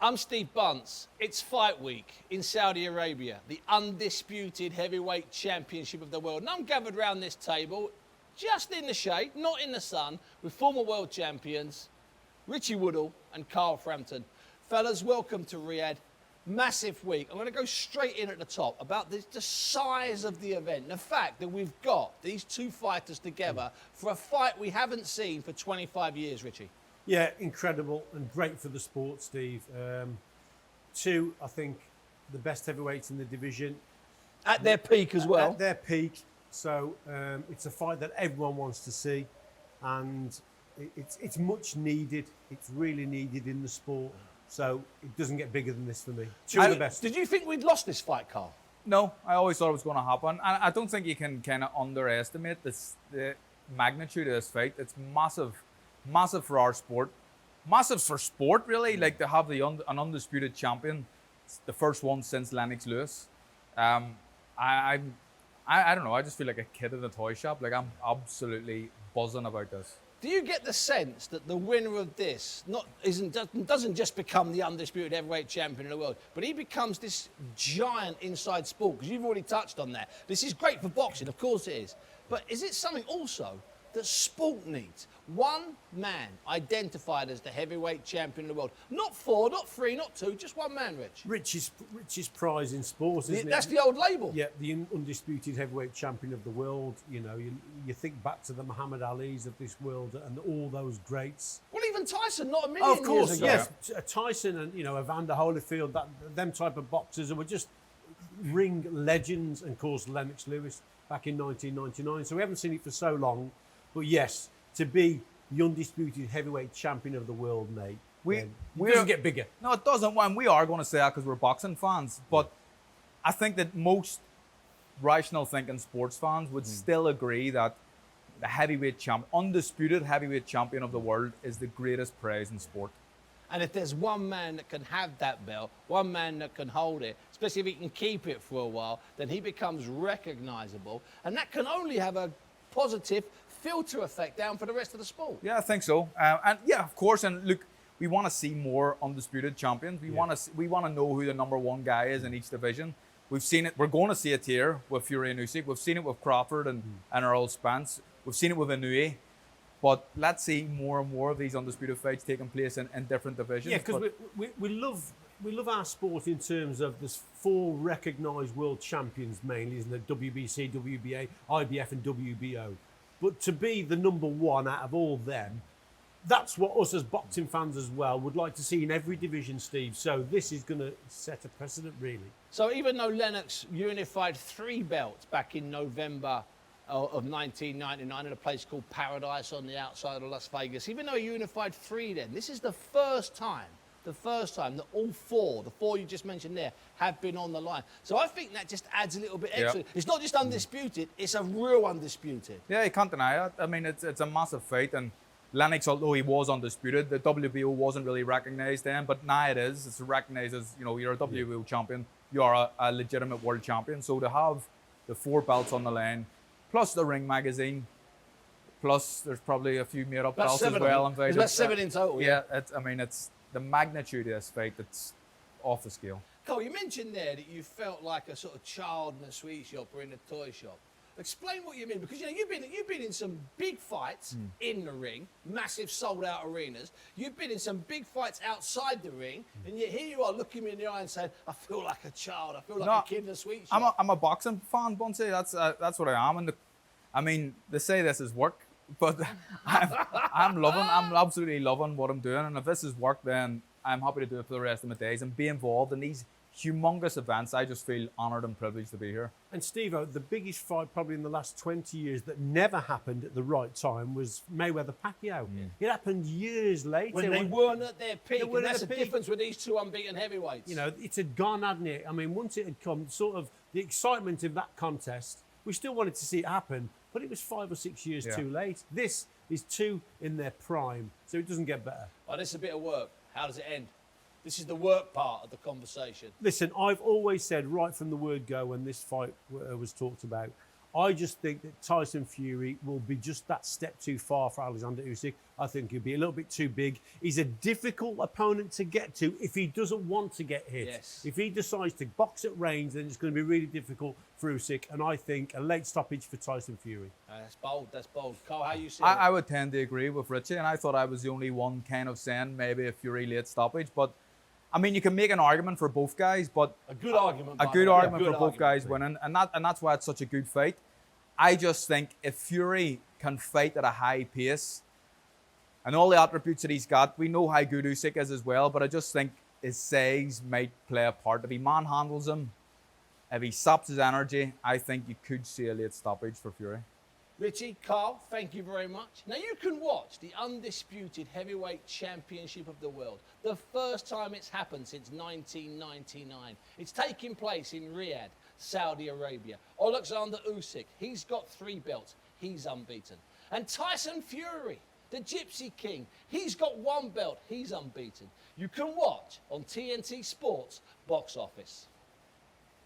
I'm Steve Bunce. It's fight week in Saudi Arabia, the undisputed heavyweight championship of the world. And I'm gathered around this table, just in the shade, not in the sun, with former world champions, Richie Woodall and Carl Frampton. Fellas, welcome to Riyadh. Massive week. I'm going to go straight in at the top about the size of the event. The fact that we've got these two fighters together for a fight we haven't seen for 25 years, Richie. Yeah, incredible and great for the sport, Steve. Two, I think, the best heavyweights in the division. At their peak as well. At their peak. So it's a fight that everyone wants to see. And it's much needed. It's really needed in the sport. So it doesn't get bigger than this for me. Two of the best. Did you think we'd lost this fight, Carl? No, I always thought it was going to happen. And I don't think you can kind of underestimate the magnitude of this fight. It's massive. Massive for our sport. Massive for sport, really. Like to have an undisputed champion. It's the first one since Lennox Lewis. I don't know. I just feel like a kid in a toy shop. Like I'm absolutely buzzing about this. Do you get the sense that the winner of this doesn't just become the undisputed heavyweight champion of the world, but he becomes this giant inside sport? Because you've already touched on that. This is great for boxing, of course it is. But is it something also that sport needs? One man identified as the heavyweight champion of the world. Not four, not three, not two, just one man, Rich. Richest prize in sport, isn't it? That's the old label. Yeah, the undisputed heavyweight champion of the world. You know, you think back to the Muhammad Alis of this world and all those greats. Well, even Tyson, not a million Of course, years ago. yes. Tyson and, Evander Holyfield, them type of boxers who were just ring legends, and of course Lennox Lewis back in 1999. So we haven't seen it for so long. But yes, to be the undisputed heavyweight champion of the world, mate, it doesn't get bigger. No, it doesn't. And we are going to say that because we're boxing fans. But I think that most rational thinking sports fans would still agree that the undisputed heavyweight champion of the world is the greatest prize in sport. And if there's one man that can have that belt, one man that can hold it, especially if he can keep it for a while, then he becomes recognizable. And that can only have a positive filter effect down for the rest of the sport. Yeah, I think so. And yeah, of course. And look, we want to see more undisputed champions. We want to know who the number one guy is in each division. We've seen it. We're going to see it here with Fury and Usyk. We've seen it with Crawford and Errol Spence. We've seen it with Inoue. But let's see more and more of these undisputed fights taking place in different divisions. Yeah, because we love our sport in terms of there's four recognised world champions mainly, isn't there? WBC, WBA, IBF and WBO. But to be the number one out of all them, that's what us as boxing fans as well would like to see in every division, Steve. So this is going to set a precedent, really. So even though Lennox unified 3 belts back in November of 1999 at a place called Paradise on the outside of Las Vegas, even though he unified 3 then, this is the first time that all four, the 4 you just mentioned there, have been on the line. So I think that just adds a little bit extra. Yep. It's not just undisputed, it's a real undisputed. Yeah, you can't deny it. I mean, it's a massive fight. And Lennox, although he was undisputed, the WBO wasn't really recognised then, but now it is. It's recognised as, you're a WBO champion. You are a legitimate world champion. So to have the 4 belts on the line, plus the Ring magazine, plus there's probably a few made-up belts as well. There's about 7 in total. Yeah, it's the magnitude of this fight that's off the scale. Cole, you mentioned there that you felt like a sort of child in a sweet shop or in a toy shop. Explain what you mean, because you've been in some big fights in the ring, massive sold-out arenas. You've been in some big fights outside the ring, and yet here you are looking me in the eye and saying, "I feel like a child. I feel like a kid in a sweet shop." I'm a boxing fan, Bunsey. That's what I am. And I mean, they say this is work, but I'm absolutely loving what I'm doing. And if this is work, then I'm happy to do it for the rest of my days and be involved in these humongous events. I just feel honoured and privileged to be here. And Steve-O, the biggest fight probably in the last 20 years that never happened at the right time was Mayweather-Pacquiao. It happened years later. When they weren't at their peak, and that's the difference with these two unbeaten heavyweights. It had gone, hadn't it? I mean, once it had come, sort of the excitement of that contest, we still wanted to see it happen, but it was 5 or 6 years too late. This is 2 in their prime, so it doesn't get better. Oh, this is a bit of work. How does it end? This is the work part of the conversation. Listen, I've always said right from the word go when this fight was talked about, I just think that Tyson Fury will be just that step too far for Oleksandr Usyk. I think he'll be a little bit too big. He's a difficult opponent to get to if he doesn't want to get hit. Yes. If he decides to box at range, then it's going to be really difficult for Usyk. And I think a late stoppage for Tyson Fury. That's bold. That's bold. Carl, how you see I it? would tend to agree with Richie, and I thought I was the only one kind of saying maybe a Fury late stoppage. But I mean, you can make an argument for both guys, but A good argument. a by good the way. argument Good for both argument. guys winning, and that's why it's such a good fight. I just think if Fury can fight at a high pace, and all the attributes that he's got, we know how good Usyk is as well. But I just think his size might play a part. If he manhandles him, if he saps his energy, I think you could see a late stoppage for Fury. Richie, Carl, thank you very much. Now you can watch the Undisputed Heavyweight Championship of the World. The first time it's happened since 1999. It's taking place in Riyadh, Saudi Arabia. Oleksandr Usyk, he's got 3 belts. He's unbeaten. And Tyson Fury, the Gypsy King, he's got 1 belt. He's unbeaten. You can watch on TNT Sports Box Office.